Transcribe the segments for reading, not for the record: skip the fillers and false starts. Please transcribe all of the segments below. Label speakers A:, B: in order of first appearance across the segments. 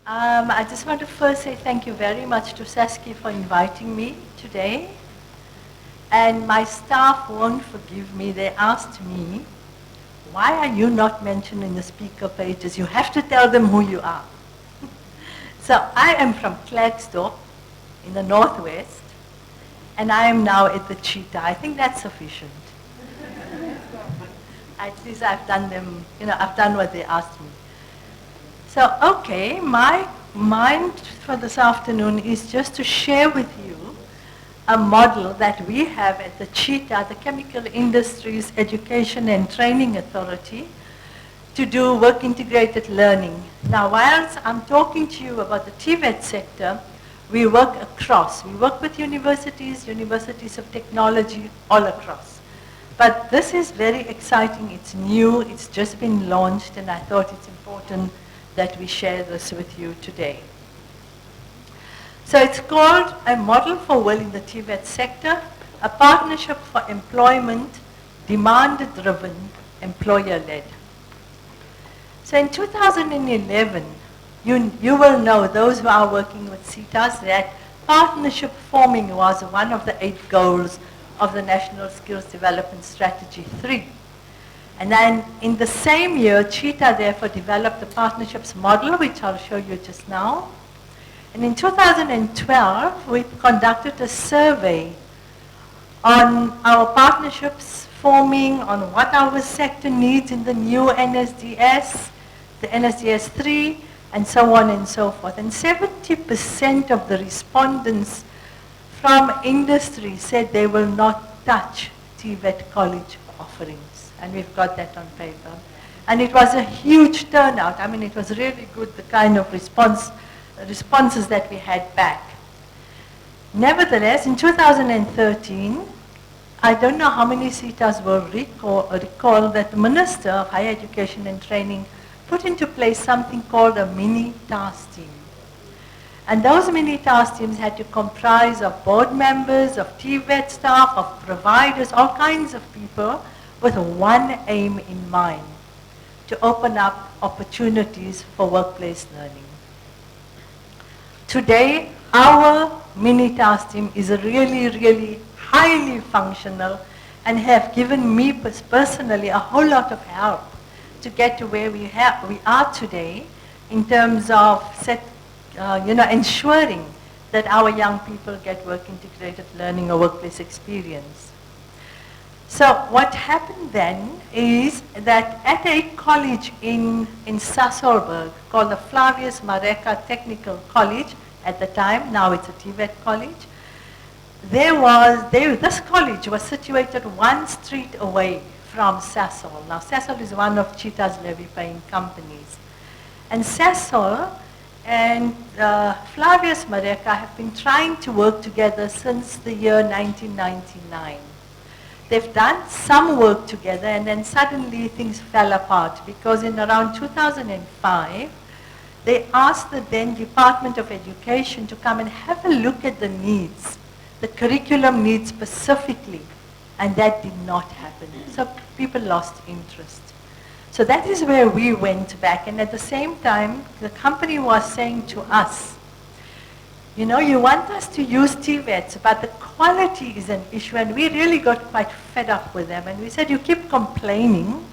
A: I just want to first say thank you very much to Saskia for inviting me today. And my staff won't forgive me. They asked me, why are you not mentioned in the speaker pages? You have to tell them who you are. So I am from Klerksdorp in the northwest, and I am now at the Cheetah. I think that's sufficient. At least I've done them, I've done what they asked me. So, okay, my mind for this afternoon is just to share with you a model that we have at the Cheetah, the Chemical Industries Education and Training Authority, to do work integrated learning. Now, whilst I'm talking to you about the TVET sector, we work across. We work with universities, universities of technology, all across. But this is very exciting. It's new. It's just been launched, and I thought it's important that we share this with you today. So it's called a model for WIL in the TVET sector, a partnership for employment, demand-driven, employer-led. So in 2011, you will know, those who are working with CETAs, that partnership forming was one of the 8 goals of the National Skills Development Strategy 3. And then in the same year, Cheetah therefore developed the partnerships model, which I'll show you just now. And in 2012, we conducted a survey on our partnerships forming, on what our sector needs in the new NSDS, the NSDS 3, and so on and so forth. And 70% of the respondents from industry said they will not touch TVET college offerings. And we've got that on paper. And it was a huge turnout. I mean, it was really good, the kind of responses that we had back. Nevertheless, in 2013, I don't know how many CETAs will recall that the Minister of Higher Education and Training put into place something called a mini task team. And those mini task teams had to comprise of board members, of TVET staff, of providers, all kinds of people with one aim in mind, to open up opportunities for workplace learning. Today, our mini task team is really, really highly functional and have given me personally a whole lot of help to get to where we are today in terms of ensuring that our young people get work integrated learning or workplace experience. So what happened then is that at a college in Sassolberg called the Flavius Mareka Technical College at the time, now it's a TVET college, this college was situated one street away from Sassol. Now Sassol is one of Cheetah's levy-paying companies. And Sassol and Flavius Mareka have been trying to work together since the year 1999. They've done some work together, and then suddenly things fell apart because in around 2005, they asked the then Department of Education to come and have a look at the needs, the curriculum needs specifically, and that did not happen. So people lost interest. So that is where we went back, and at the same time, the company was saying to us, you know, you want us to use TVETs, but the quality is an issue, and we really got quite fed up with them. And we said, you keep complaining.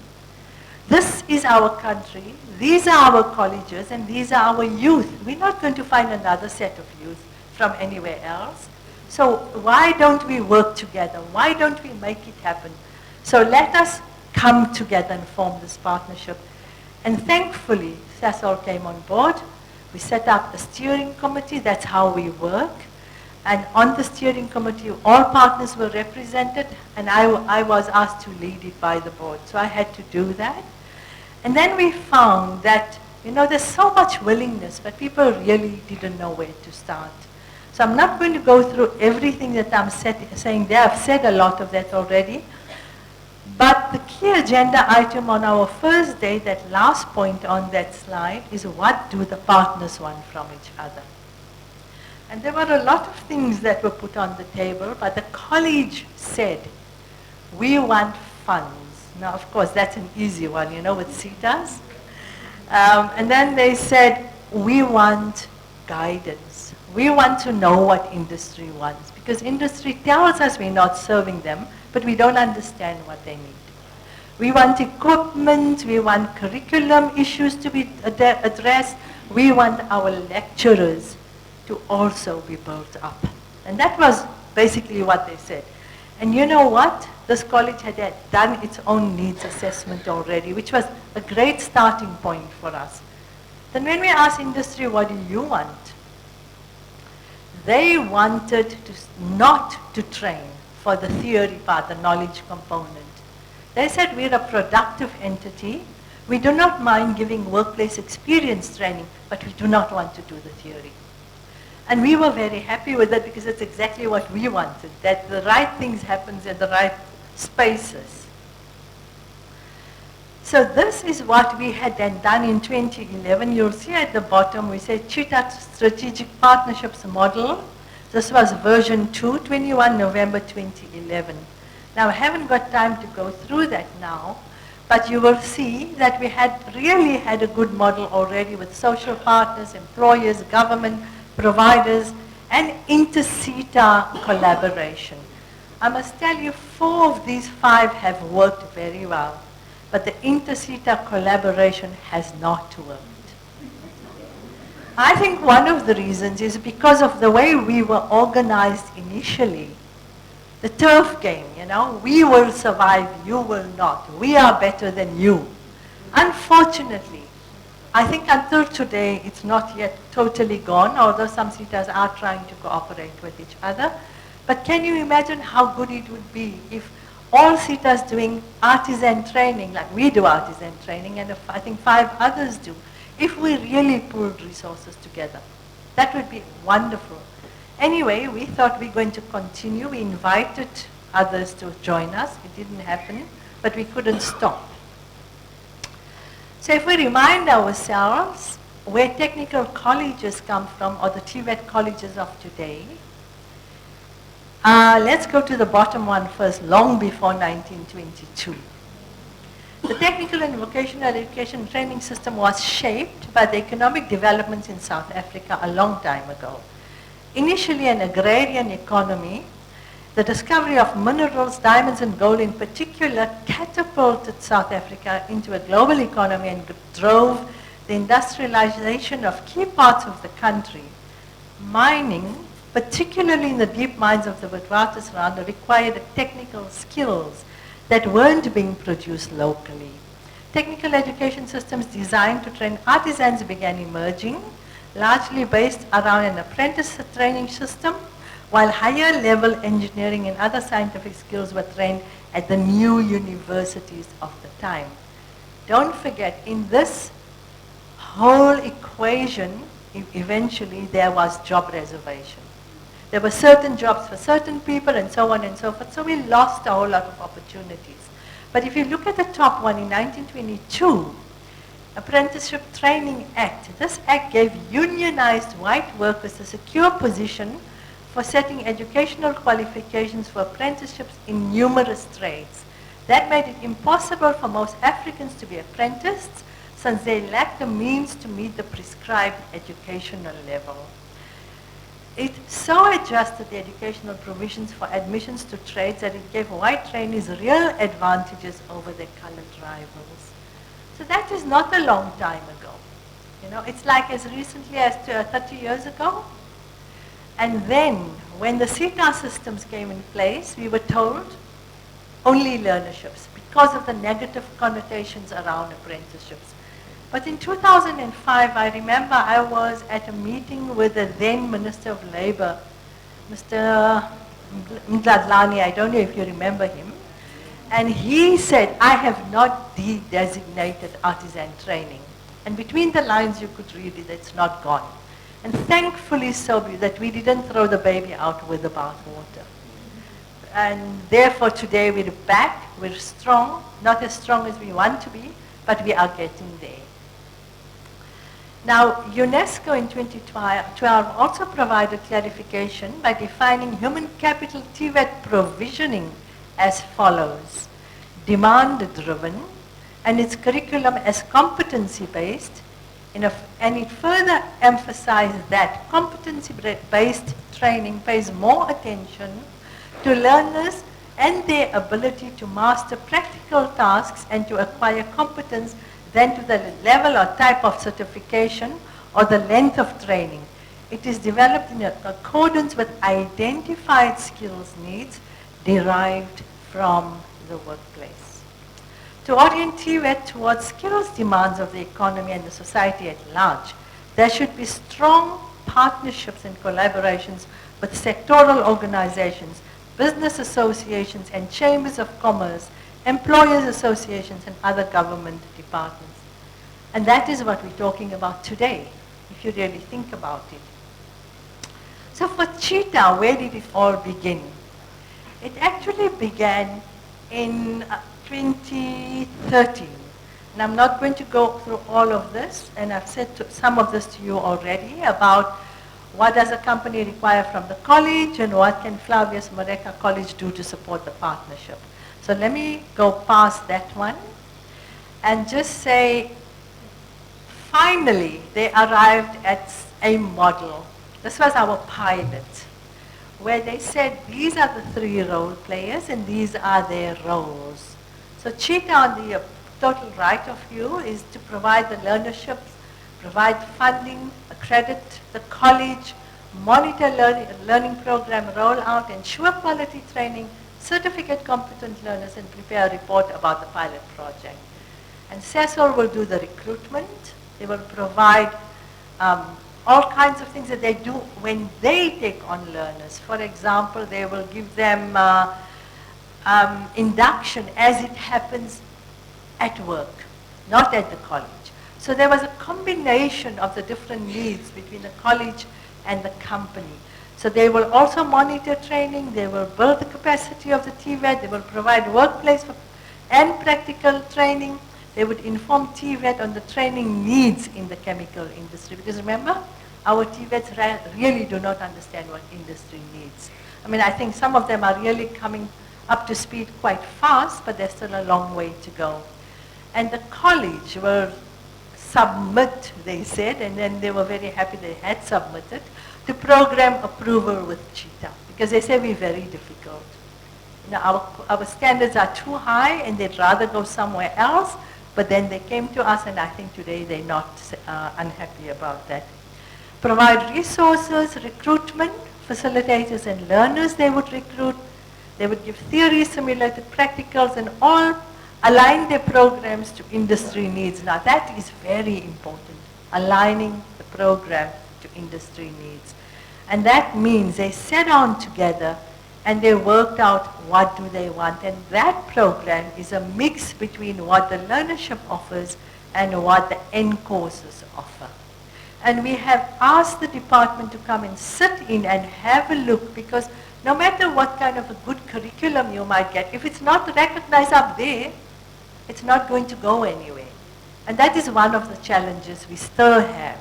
A: This is our country, these are our colleges, and these are our youth. We're not going to find another set of youth from anywhere else. So why don't we work together? Why don't we make it happen? So let us come together and form this partnership. And thankfully, Sassol came on board. We set up a steering committee, that's how we work. And on the steering committee, all partners were represented, and I was asked to lead it by the board. So I had to do that. And then we found that, you know, there's so much willingness, but people really didn't know where to start. So I'm not going to go through everything that I'm saying there. I've said a lot of that already. But the key agenda item on our first day, that last point on that slide, is what do the partners want from each other? And there were a lot of things that were put on the table, but the college said, we want funds. Now, of course, that's an easy one, you know, with CETAs. And then they said, we want guidance. We want to know what industry wants, because industry tells us we're not serving them, but we don't understand what they need. We want equipment, we want curriculum issues to be addressed, we want our lecturers to also be built up. And that was basically what they said. And you know what? This college had done its own needs assessment already, which was a great starting point for us. Then when we asked industry, what do you want? They wanted not to train for the theory part, the knowledge component. They said we're a productive entity. We do not mind giving workplace experience training, but we do not want to do the theory. And we were very happy with that because it's exactly what we wanted, that the right things happens in the right spaces. So this is what we had then done in 2011. You'll see at the bottom, we say Cheetah Strategic Partnerships Model. This was version 2, 21 November 2011. Now, I haven't got time to go through that now, but you will see that we had really had a good model already with social partners, employers, government, providers, and inter-CETA collaboration. I must tell you, 4 of these 5 have worked very well, but the inter-CETA collaboration has not worked. I think one of the reasons is because of the way we were organized initially. The turf game, you know, we will survive, you will not. We are better than you. Unfortunately, I think until today, it's not yet totally gone, although some CETAs are trying to cooperate with each other. But can you imagine how good it would be if all CETAs doing artisan training, like we do artisan training, and if I think 5 others do, if we really pulled resources together? That would be wonderful. Anyway, we thought we were going to continue. We invited others to join us. It didn't happen, but we couldn't stop. So if we remind ourselves where technical colleges come from, or the TVET colleges of today, let's go to the bottom one first, long before 1922. The technical and vocational education training system was shaped by the economic developments in South Africa a long time ago. Initially an agrarian economy, the discovery of minerals, diamonds and gold in particular, catapulted South Africa into a global economy and drove the industrialization of key parts of the country. Mining, particularly in the deep mines of the Witwatersrand, required technical skills that weren't being produced locally. Technical education systems designed to train artisans began emerging, largely based around an apprentice training system, while higher level engineering and other scientific skills were trained at the new universities of the time. Don't forget, in this whole equation, eventually there was job reservation. There were certain jobs for certain people and so on and so forth, so we lost a whole lot of opportunities. But if you look at the top one in 1922, Apprenticeship Training Act, this act gave unionized white workers a secure position for setting educational qualifications for apprenticeships in numerous trades. That made it impossible for most Africans to be apprenticed, since they lacked the means to meet the prescribed educational level. It so adjusted the educational provisions for admissions to trades that it gave white trainees real advantages over their colored rivals. So that is not a long time ago. You know, it's like as recently as 30 years ago. And then, when the CETA systems came in place, we were told only learnerships because of the negative connotations around apprenticeships. But in 2005, I remember I was at a meeting with the then Minister of Labor, Mr. Mdladlani, I don't know if you remember him, and he said, I have not de-designated artisan training. And between the lines you could read it, it's not gone. And thankfully so that we didn't throw the baby out with the bathwater. And therefore today we're back, we're strong, not as strong as we want to be, but we are getting there. Now, UNESCO in 2012 also provided clarification by defining human capital TVET provisioning as follows: demand-driven, and its curriculum as competency-based, And it further emphasized that competency-based training pays more attention to learners and their ability to master practical tasks and to acquire competence than to the level or type of certification or the length of training. It is developed in accordance with identified skills needs derived from the workplace. To orient TVET towards skills demands of the economy and the society at large, there should be strong partnerships and collaborations with sectoral organizations, business associations and chambers of commerce, employers associations and other government departments. And that is what we're talking about today, if you really think about it. So for Cheetah, where did it all begin? It actually began in 2013. And I'm not going to go through all of this, and I've said some of this to you already about what does a company require from the college and what can Flavius Moreca College do to support the partnership. So let me go past that one and just say, finally, they arrived at a model. This was our pilot, where they said these are the 3 role players and these are their roles. So Cheetah on the total right of you is to provide the learnerships, provide funding, accredit the college, monitor learning program rollout, ensure quality training, certificate competent learners, and prepare a report about the pilot project. And Cecil will do the recruitment. They will provide all kinds of things that they do when they take on learners. For example, they will give them induction as it happens at work, not at the college. So there was a combination of the different needs between the college and the company. So they will also monitor training, they will build the capacity of the TVET, they will provide workplace and practical training. They would inform TVET on the training needs in the chemical industry. Because remember, our TVETs really do not understand what industry needs. I mean, I think some of them are really coming up to speed quite fast, but there's still a long way to go. And the college will submit, they said, and then they were very happy they had submitted, to program approval with Cheetah, because they say we're very difficult. You know, our standards are too high and they'd rather go somewhere else, but then they came to us, and I think today they're not unhappy about that. Provide resources, recruitment, facilitators and learners they would recruit. They would give theory, simulated practicals, and all align their programs to industry needs. Now that is very important, aligning the program to industry needs. And that means they sat down together and they worked out what do they want. And that program is a mix between what the learnership offers and what the end courses offer. And we have asked the department to come and sit in and have a look, because no matter what kind of a good curriculum you might get, if it's not recognized up there, it's not going to go anywhere. And that is one of the challenges we still have.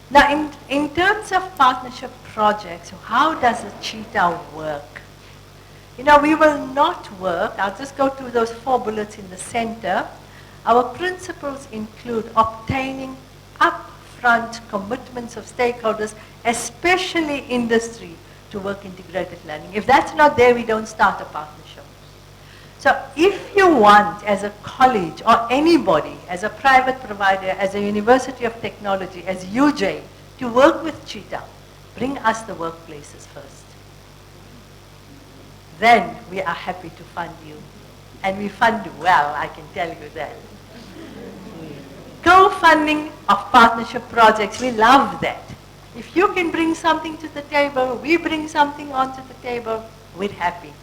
A: Now, in terms of partnership projects, how does a Cheetah work? You know, we will not work, I'll just go through those 4 bullets in the center. Our principles include obtaining upfront commitments of stakeholders, especially industry, to work integrated learning. If that's not there, we don't start a partnership. So if you want, as a college or anybody, as a private provider, as a University of Technology, as UJ, to work with Cheetah, bring us the workplaces first. Then we are happy to fund you. And we fund well, I can tell you that. Co-funding of partnership projects, we love that. If you can bring something to the table, we bring something onto the table, we're happy.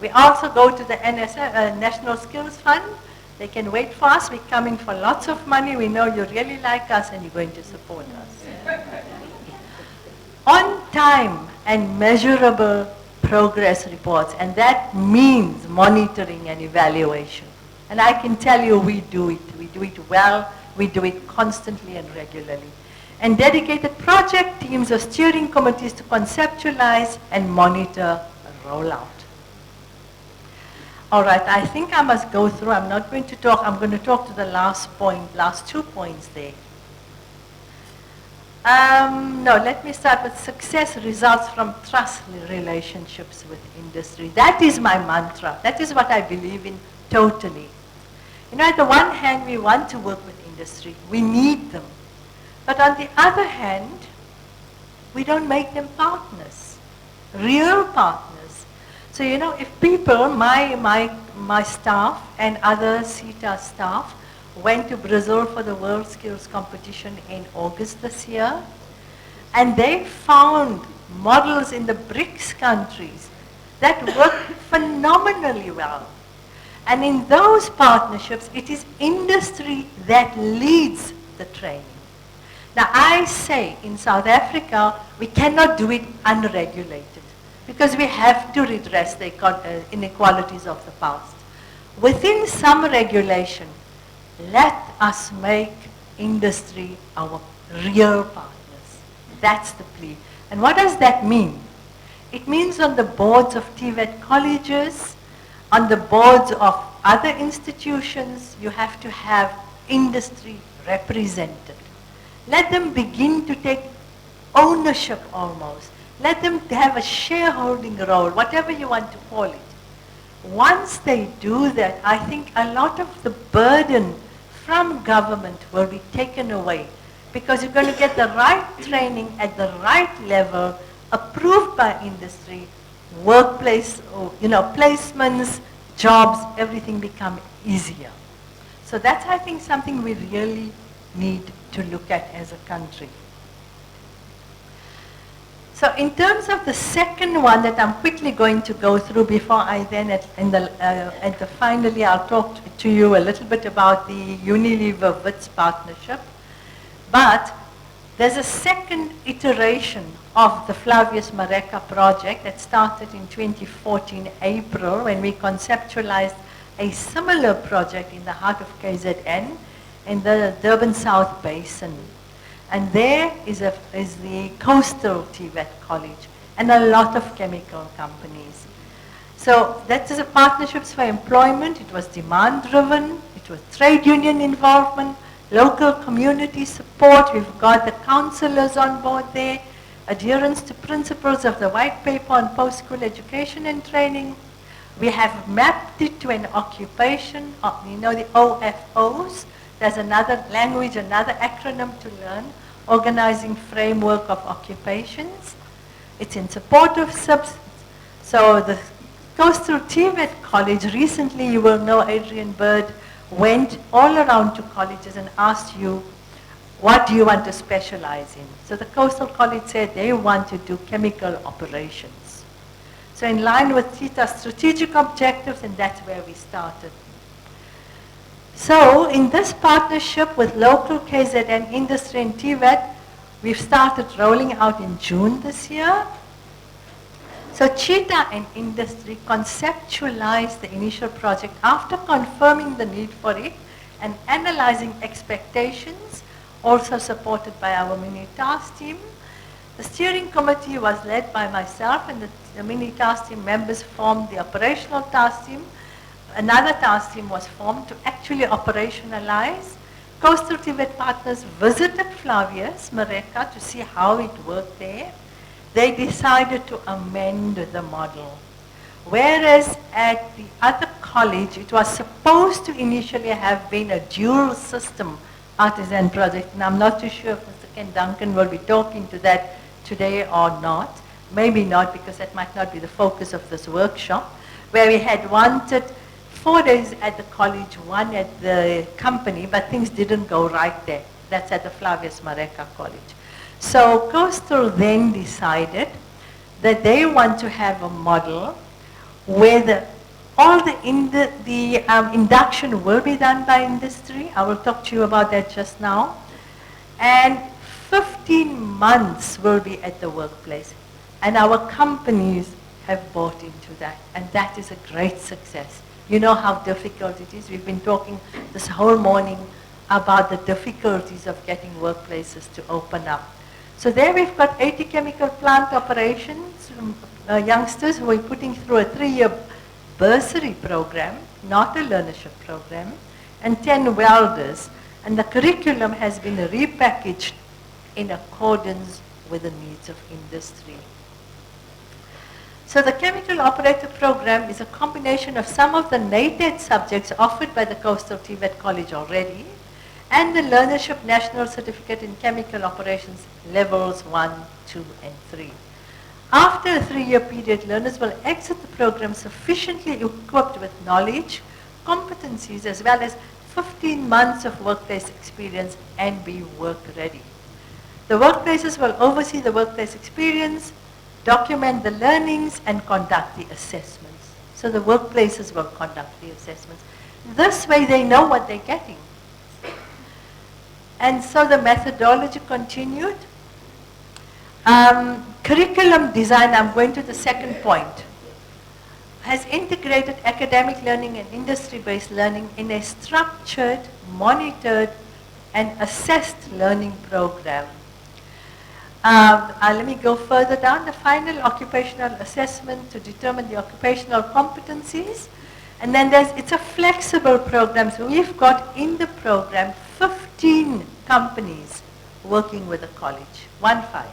A: We also go to the National Skills Fund. They can wait for us. We're coming for lots of money. We know you really like us and you're going to support us. On time and measurable progress reports, and that means monitoring and evaluation. And I can tell you we do it. We do it well. We do it constantly and regularly. And dedicated project teams or steering committees to conceptualize and monitor a rollout. All right, I think I must go through. I'm not going to talk. I'm going to talk to the last point, last 2 points there. No, let me start with success results from trust relationships with industry. That is my mantra. That is what I believe in totally. You know, at the one hand, we want to work with industry. We need them. But on the other hand, we don't make them partners, real partners. So, you know, if people, my staff and other CETA staff went to Brazil for the World Skills Competition in August this year, and they found models in the BRICS countries that work phenomenally well. And in those partnerships, it is industry that leads the training. Now, I say in South Africa, we cannot do it unregulated because we have to redress the inequalities of the past. Within some regulation, let us make industry our real partners. That's the plea. And what does that mean? It means on the boards of TVET colleges, on the boards of other institutions, you have to have industry represented. Let them begin to take ownership almost. Let them have a shareholding role, whatever you want to call it. Once they do that, I think a lot of the burden from government will be taken away because you're going to get the right training at the right level, approved by industry, workplace, you know, placements, jobs, everything become easier. So that's, I think, something we really need to look at as a country. So in terms of the second one that I'm quickly going to go through before I then, finally, I'll talk to you a little bit about the Unilever-WITS partnership. But there's a second iteration of the Flavius Mareka project that started in 2014 April when we conceptualized a similar project in the heart of KZN in the Durban South Basin. And there is the coastal TVET college and a lot of chemical companies. So that is a partnerships for employment. It was demand driven. It was trade union involvement, local community support. We've got the counselors on board there, adherence to principles of the white paper on post-school education and training. We have mapped it to an occupation, you know, the OFOs. There's another language, another acronym to learn, organizing framework of occupations. It's in support of so the Coastal TVET College, recently you will know Adrian Bird went all around to colleges and asked you, what do you want to specialize in? So the Coastal College said they want to do chemical operations. So in line with CETA's strategic objectives, and that's where we started. So in this partnership with local KZN industry and TVET, we've started rolling out in June this year. So CETA and industry conceptualized the initial project after confirming the need for it and analyzing expectations, also supported by our mini task team. The steering committee was led by myself, and the mini task team members formed the operational task team. Another task team was formed to actually operationalize. Coastal TVET partners visited Flavius Mareka to see how it worked there. They decided to amend the model. Whereas at the other college, it was supposed to initially have been a dual system artisan project. And I'm not too sure if Mr. Ken Duncan will be talking to that today or not. Maybe not, because that might not be the focus of this workshop, where we had wanted 4 days at the college, 1 at the company, but things didn't go right there. That's at the Flavius Mareka College. So Coastal then decided that they want to have a model where all the induction will be done by industry. I will talk to you about that just now. And 15 months will be at the workplace. And our companies have bought into that. And that is a great success. You know how difficult it is. We've been talking this whole morning about the difficulties of getting workplaces to open up. So there we've got 80 chemical plant operations, youngsters who are putting through a 3-year bursary program, not a learnership program, and 10 welders. And the curriculum has been repackaged in accordance with the needs of industry. So the chemical operator program is a combination of some of the NATED subjects offered by the Coastal Tibet College already, and the Learnership National Certificate in Chemical Operations Levels 1, 2, and 3. After a 3-year period, learners will exit the program sufficiently equipped with knowledge, competencies, as well as 15 months of workplace experience and be work ready. The workplaces will oversee the workplace experience, document the learnings, and conduct the assessments. So the workplaces will conduct the assessments. This way they know what they're getting. And so the methodology continued. Curriculum design, I'm going to the second point, has integrated academic learning and industry-based learning in a structured, monitored, and assessed learning program. Let me go further down. The final occupational assessment to determine the occupational competencies. And then it's a flexible program. So we've got in the program 15 companies working with the college, 15.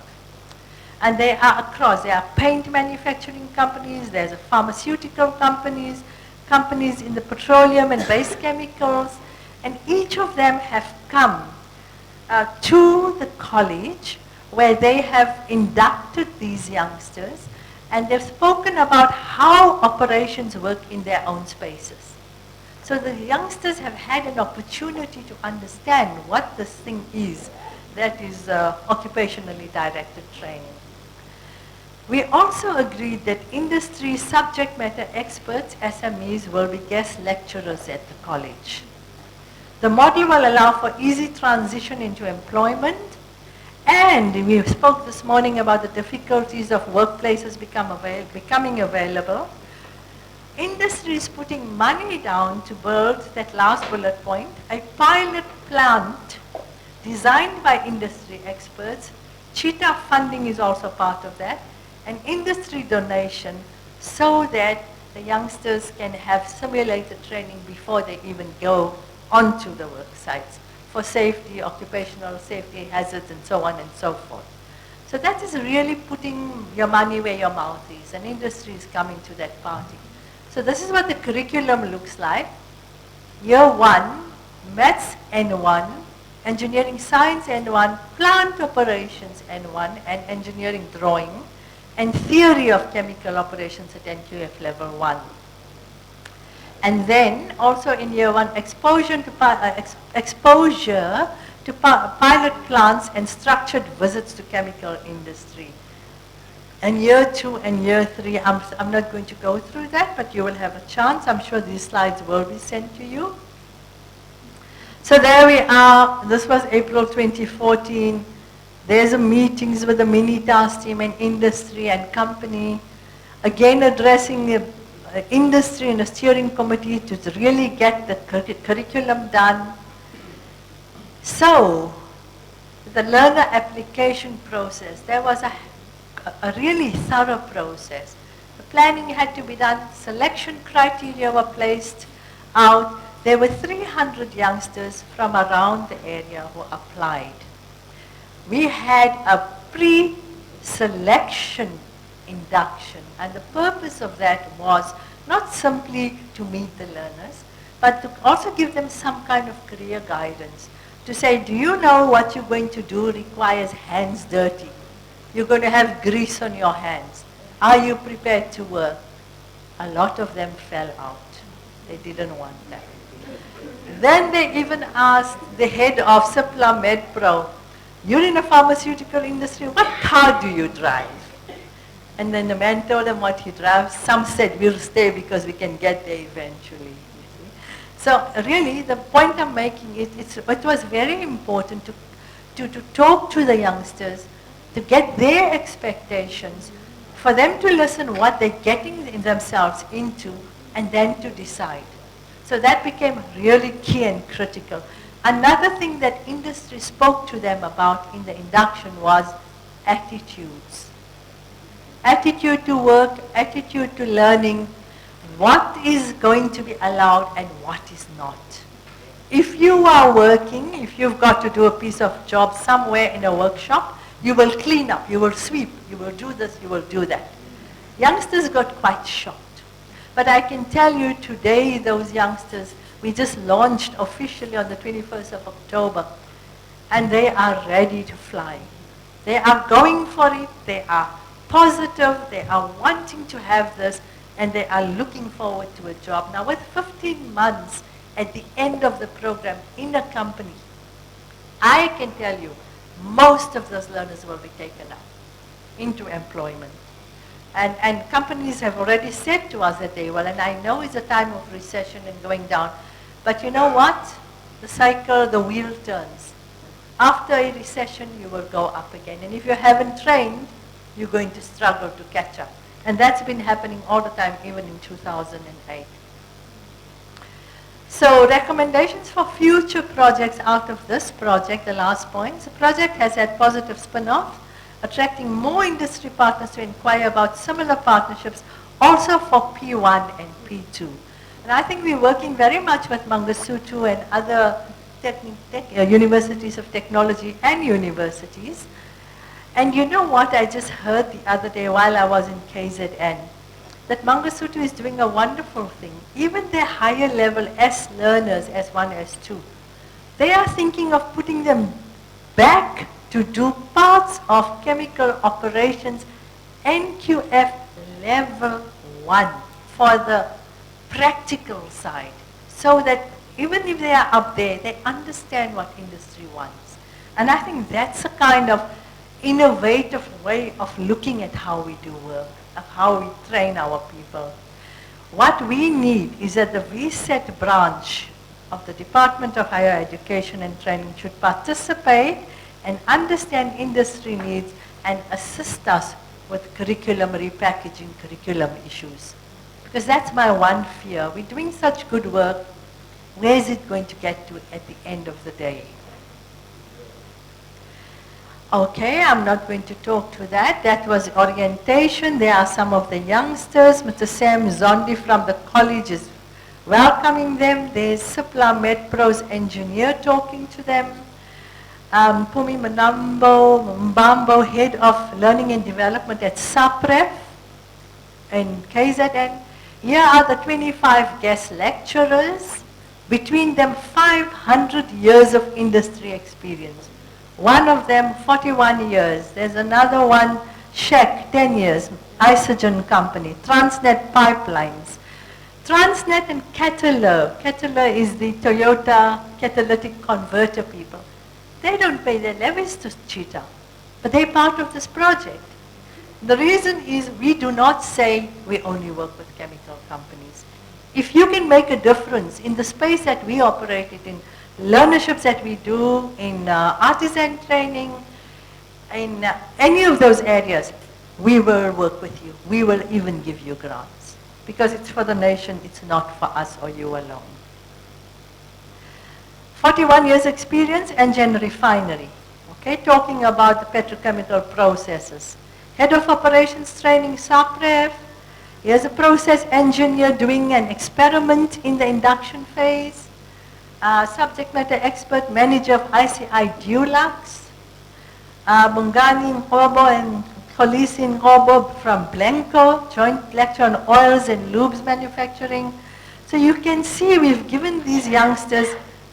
A: And they are across. There are paint manufacturing companies, there's a pharmaceutical companies, companies in the petroleum and base chemicals, and each of them have come to the college where they have inducted these youngsters, and they've spoken about how operations work in their own spaces. So the youngsters have had an opportunity to understand what this thing is that is occupationally directed training. We also agreed that industry subject matter experts, SMEs, will be guest lecturers at the college. The model will allow for easy transition into employment, and we spoke this morning about the difficulties of workplaces becoming available. Industry is putting money down to build, that last bullet point, a pilot plant designed by industry experts. Cheetah funding is also part of that. An industry donation so that the youngsters can have simulated training before they even go onto the work sites for safety, occupational safety hazards, and so on and so forth. So that is really putting your money where your mouth is, and industry is coming to that party. So this is what the curriculum looks like. Year 1, Maths N1, Engineering Science N1, Plant Operations N1, and Engineering Drawing, and Theory of Chemical Operations at NQF Level 1. And then also in year 1, exposure to pilot plants and structured visits to chemical industry. And year 2 and year 3, I'm not going to go through that, but you will have a chance. I'm sure these slides will be sent to you. So there we are. This was April 2014. There's a meetings with the mini-task team and industry and company, again addressing the industry and the steering committee to really get the curriculum done. So, the learner application process, there was a really thorough process. The planning had to be done, selection criteria were placed out. There were 300 youngsters from around the area who applied. We had a pre-selection induction, and the purpose of that was not simply to meet the learners, but to also give them some kind of career guidance. To say, do you know what you're going to do requires hands dirty? You're going to have grease on your hands. Are you prepared to work? A lot of them fell out. They didn't want that. Then they even asked the head of Cipla MedPro, you're in the pharmaceutical industry, what car do you drive? And then the man told them what he drives. Some said, we'll stay because we can get there eventually. So really, the point I'm making is it was very important to talk to the youngsters, to get their expectations, for them to listen what they're getting themselves into, and then to decide. So that became really key and critical. Another thing that industry spoke to them about in the induction was attitudes. Attitude to work, attitude to learning. what is going to be allowed and what is not. If you are working, if you've got to do a piece of job somewhere in a workshop, you will clean up, you will sweep, you will do this, you will do that. Youngsters got quite shocked. But I can tell you today, those youngsters, we just launched officially on the 21st of October, and they are ready to fly. They are going for it, they are positive, they are wanting to have this, and they are looking forward to a job. Now with 15 months at the end of the program in a company, I can tell you, most of those learners will be taken up into employment. And companies have already said to us that they will, and I know it's a time of recession and going down, but you know what? The cycle, the wheel turns. After a recession, you will go up again. And if you haven't trained, you're going to struggle to catch up. And that's been happening all the time, even in 2008. So recommendations for future projects out of this project, the last point. The project has had positive spin-off, attracting more industry partners to inquire about similar partnerships, also for P1 and P2. And I think we're working very much with Mangosuthu and other universities of technology and universities. And you know what I just heard the other day while I was in KZN? That Mangosuthu is doing a wonderful thing. Even their higher level S learners, S1, S2, they are thinking of putting them back to do parts of chemical operations NQF level 1 for the practical side, so that even if they are up there, they understand what industry wants. And I think that's a kind of innovative way of looking at how we do work, of how we train our people. What we need is that the VSET branch of the Department of Higher Education and Training should participate and understand industry needs and assist us with curriculum repackaging, curriculum issues. Because that's my one fear. We're doing such good work. Where is it going to get to at the end of the day? Okay, I'm not going to talk to that. That was orientation. There are some of the youngsters. Mr. Sam Zondi from the college is welcoming them. There's Sipla MedPro's engineer talking to them. Pumi Mbambo, head of learning and development at SAPREF in KZN. Here are the 25 guest lecturers. Between them, 500 years of industry experience. One of them, 41 years. There's another one, Sheck, 10 years, Isogen Company, Transnet Pipelines. Transnet and Caterpillar. Caterpillar is the Toyota catalytic converter people. They don't pay their levies to Cheetah, but they're part of this project. The reason is we do not say we only work with chemical companies. If you can make a difference in the space that we operate in, learnerships that we do, in artisan training, in any of those areas, we will work with you. We will even give you grants. Because it's for the nation, it's not for us or you alone. 41 years experience, engine refinery. Okay, talking about the petrochemical processes. Head of operations training, SAPREF. Here's a process engineer doing an experiment in the induction phase. Subject matter expert, manager of ICI Dulux. Mungani Ngobo and Kolisi Ngobo from Blanco, joint lecture on oils and lubes manufacturing. So you can see we've given these youngsters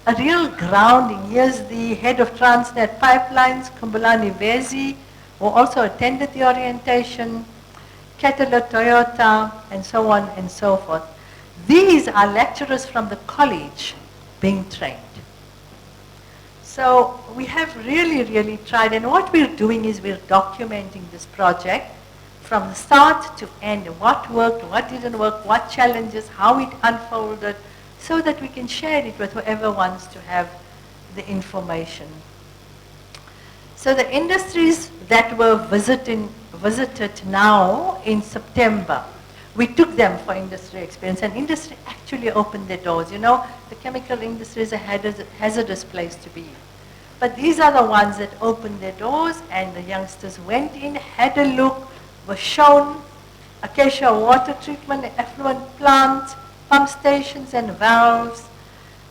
A: a real grounding. Here's the head of Transnet Pipelines, Kumbulani Vezi, who also attended the orientation, Caterpillar, Toyota, and so on and so forth. These are lecturers from the college being trained. So we have really, really tried, and what we're doing is we're documenting this project from the start to end, what worked, what didn't work, what challenges, how it unfolded, so that we can share it with whoever wants to have the information. So the industries that were visited now in September, we took them for industry experience, and industry actually opened their doors. You know, the chemical industry is a hazardous place to be. But these are the ones that opened their doors, and the youngsters went in, had a look, were shown Ayesha water treatment, effluent plant, pump stations and valves,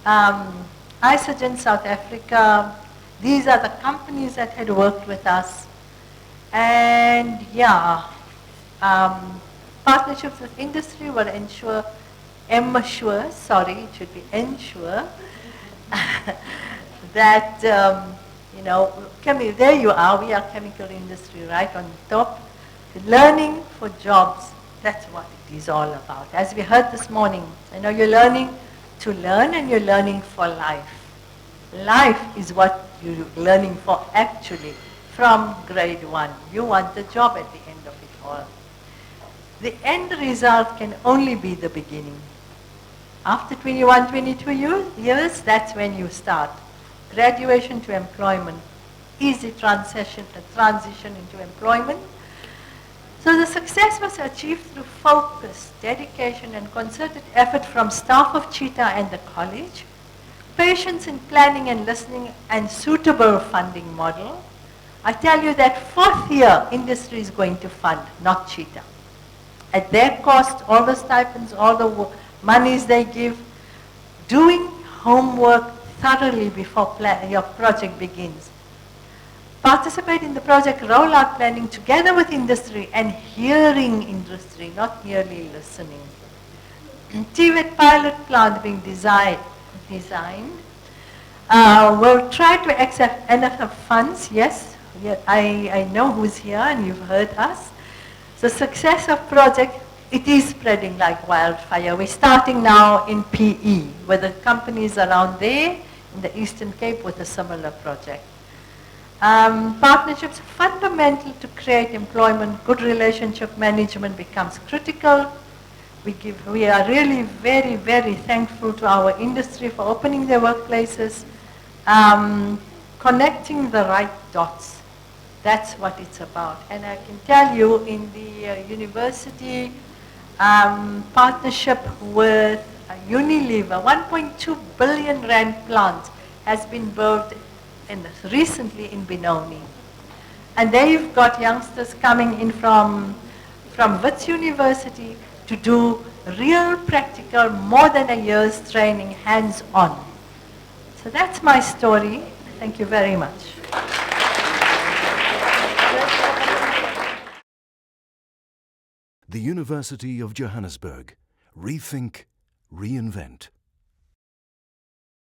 A: Ayesha South Africa. These are the companies that had worked with us. And yeah, partnerships with industry will ensure, it should be ensure, that, there you are, we are chemical industry right on top. Learning for jobs, that's what it is all about. As we heard this morning, you're learning to learn and you're learning for life. Life is what you're learning for actually from grade 1. You want the job at the end of it all. The end result can only be the beginning. After 21, 22 years, that's when you start. Graduation to employment, easy transition into employment. So the success was achieved through focus, dedication, and concerted effort from staff of Cheetah and the college, patience in planning and listening, and suitable funding model. I tell you that 4th year, industry is going to fund, not Cheetah. At their cost, all the stipends, all the monies they give, doing homework thoroughly before your project begins. Participate in the project rollout planning together with industry and hearing industry, not merely listening. TVET pilot plant being designed. We'll try to accept NFF funds, yes. I know who's here and you've heard us. The success of project, it is spreading like wildfire. We're starting now in PE, with the companies around there in the Eastern Cape with a similar project. Partnerships are fundamental to create employment. Good relationship management becomes critical. We are really very, very thankful to our industry for opening their workplaces, connecting the right dots. That's what it's about. And I can tell you in the university partnership with Unilever, 1.2 billion rand plant has been built recently in Benoni. And they've got youngsters coming in from Wits University to do real practical, more than a year's training, hands-on. So that's my story. Thank you very much.
B: The University of Johannesburg. Rethink, reinvent.